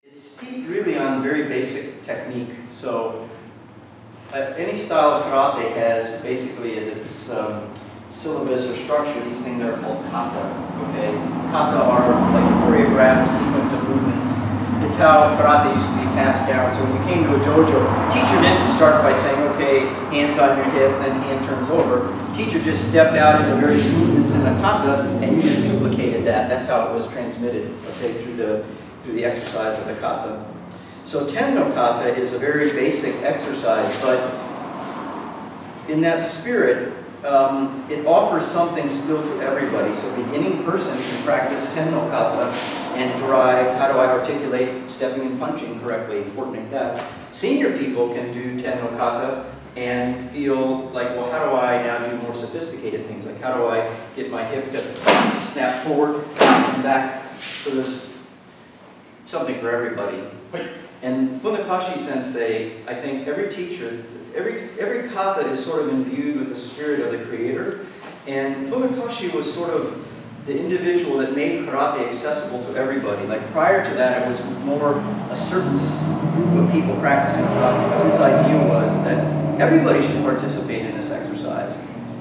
It's steeped really on very basic technique. So any style of karate has basically as its syllabus or structure, these things are called kata. Okay, kata are like choreographed sequence of movements. It's how karate used to be passed down. So when you came to a dojo, the teacher didn't start by saying, okay, hands on your hip, then hand turns over. The teacher just stepped out into various movements in the kata, and you just duplicated that. That's how it was transmitted, okay, through the exercise of the kata. So ten no kata is a very basic exercise, but in that spirit, it offers something still to everybody. So a beginning person can practice ten no kata and derive how do I articulate stepping and punching correctly, important like that. Senior people can do ten no kata and feel like, well, how do I now do more sophisticated things? Like how do I get my hip to snap forward and back? So there's something for everybody. And Funakashi Sensei, I think every teacher, every kata is sort of imbued with the spirit of the creator. And Funakashi was sort of the individual that made karate accessible to everybody. Like prior to that, it was more a certain group of people practicing karate. But his idea was that everybody should participate in this exercise.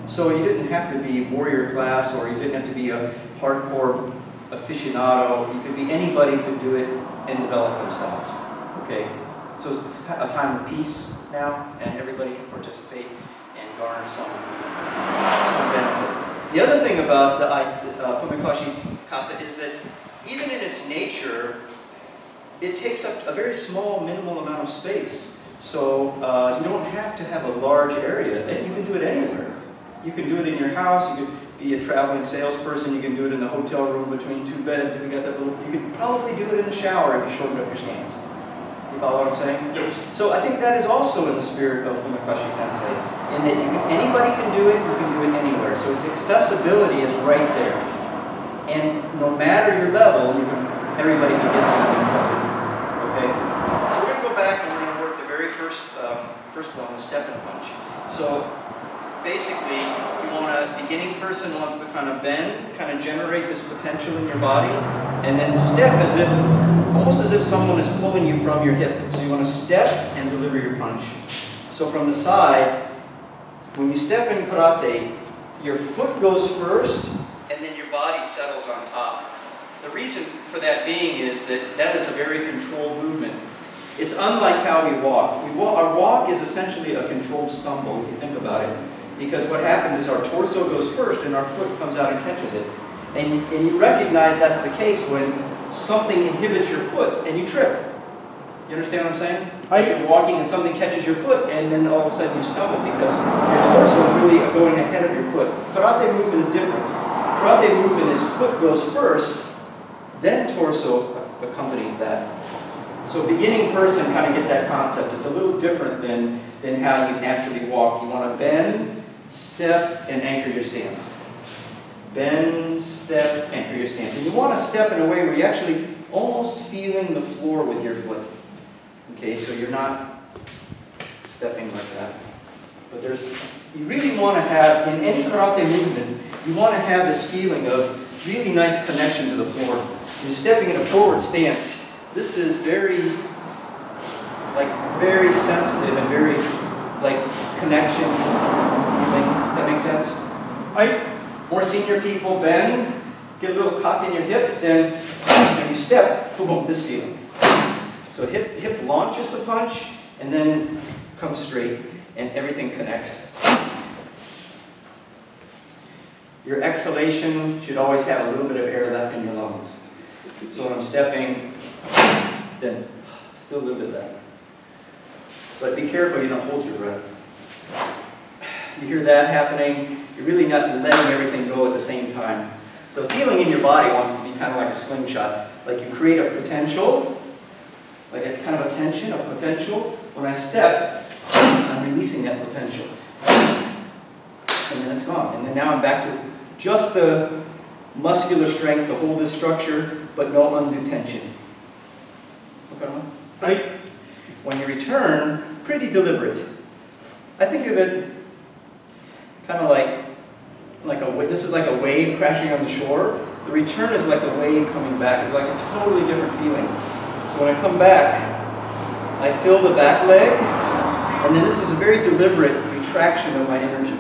So you didn't have to be warrior class, or you didn't have to be a hardcore aficionado. You could be, anybody could do it and develop themselves. Okay, so it's a time of peace now, and everybody can participate and garner some benefit. The other thing about the Funakashi's kata is that even in its nature, it takes up a very small, minimal amount of space. So you don't have to have a large area, and you can do it anywhere. You can do it in your house. You could be a traveling salesperson. You can do it in the hotel room between two beds. If you got that little, you could probably do it in the shower if you shortened up your stance. You follow what I'm saying? Yes. So I think that is also in the spirit of Funakashi Sensei, in that anybody can do it, you can do it anywhere. So its accessibility is right there. And no matter your level, everybody can get something from it. Okay? So we're going to go back and we're going to work the very first one, the step and punch. So basically, beginning person wants to kind of bend, kind of generate this potential in your body, and then step as if, almost as if someone is pulling you from your hip. So you want to step and deliver your punch. So from the side, when you step in karate, your foot goes first, and then your body settles on top. The reason for that being is that is a very controlled movement. It's unlike how we walk. Our walk is essentially a controlled stumble, if you think about it. Because what happens is our torso goes first and our foot comes out and catches it. And you recognize that's the case when something inhibits your foot and you trip. You understand what I'm saying? Like you're walking and something catches your foot and then all of a sudden you stumble because your torso is really going ahead of your foot. Karate movement is different. Karate movement is foot goes first, then torso accompanies that. So beginning person kind of get that concept. It's a little different than how you naturally walk. You want to bend, step, and anchor your stance. Bend, step, anchor your stance. And you want to step in a way where you're actually almost feeling the floor with your foot. Okay, so you're not stepping like that. But you really want to have, in any karate movement, you want to have this feeling of really nice connection to the floor. You're stepping in a forward stance. This is very sensitive and very, connection feeling. That makes sense? More senior people bend, get a little cock in your hip, then when you step, boom, this feeling. So hip launches the punch, and then comes straight, and everything connects. Your exhalation should always have a little bit of air left in your lungs. So when I'm stepping, then still a little bit left. But be careful you don't hold your breath. You hear that happening, you're really not letting everything go at the same time. So feeling in your body wants to be kind of like a slingshot. Like you create a potential, like a kind of a tension, a potential. When I step, I'm releasing that potential. And then it's gone. And then now I'm back to just the muscular strength to hold this structure, but no undue tension. Okay? Right? When you return, pretty deliberate. I think of it kind of this is like a wave crashing on the shore. The return is like the wave coming back. It's like a totally different feeling. So when I come back, I fill the back leg, and then this is a very deliberate retraction of my energy,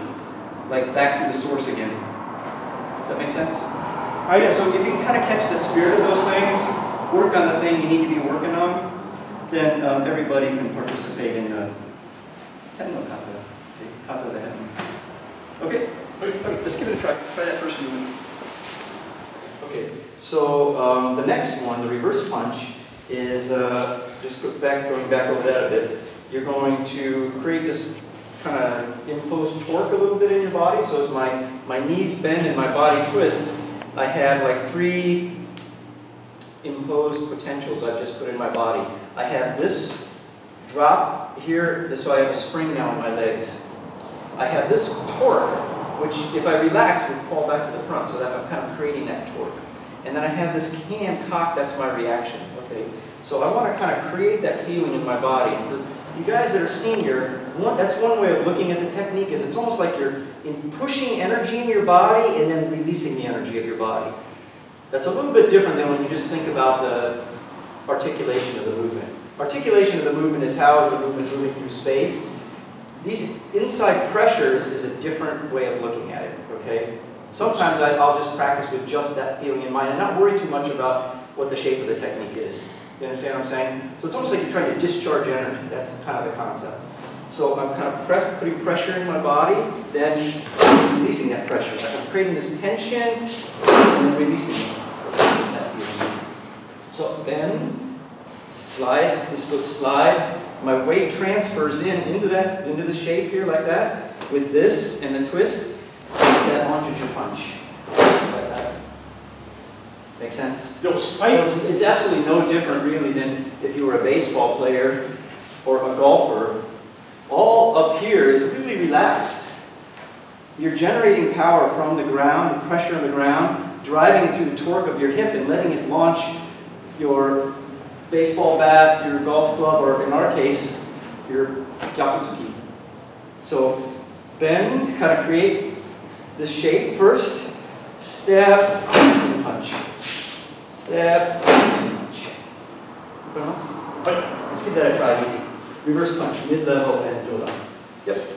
like back to the source again. Does that make sense? Yeah, so if you can kind of catch the spirit of those things, work on the thing you need to be working on, then everybody can participate in the Tenno Kata, the Kata of the Heaven. Okay? Okay, let's give it a try. Try that first movement. Okay, so the next one, the reverse punch, is just going back over that a bit. You're going to create this kind of imposed torque a little bit in your body. So as my knees bend and my body twists, I have like 3 imposed potentials I've just put in my body. I have this drop here, so I have a spring now in my legs. I have this torque, which if I relax would fall back to the front, so that I'm kind of creating that torque. And then I have this hand cock, that's my reaction, okay? So I want to kind of create that feeling in my body. And for you guys that are senior, that's one way of looking at the technique, is it's almost like you're pushing energy in your body and then releasing the energy of your body. That's a little bit different than when you just think about the articulation of the movement. Articulation of the movement is how is the movement moving through space. These inside pressures is a different way of looking at it, okay? Sometimes I'll just practice with just that feeling in mind and not worry too much about what the shape of the technique is. You understand what I'm saying? So it's almost like you're trying to discharge energy. That's kind of the concept. So I'm kind of putting pressure in my body, then releasing that pressure. Like I'm creating this tension, and then releasing that feeling. So then, slide, this foot slides, my weight transfers into the shape here like that, with this and the twist, that launches your punch. Like that. Make sense? No, So it's absolutely no different really than if you were a baseball player or a golfer. All up here is really relaxed. You're generating power from the ground, the pressure on the ground, driving it through the torque of your hip and letting it launch your baseball bat, your golf club, or in our case, your gyakutsuki. So bend, kind of create this shape first, step, and punch. Step, and punch. Let's give that a try easy. Reverse punch, mid-level and jodan. Yep.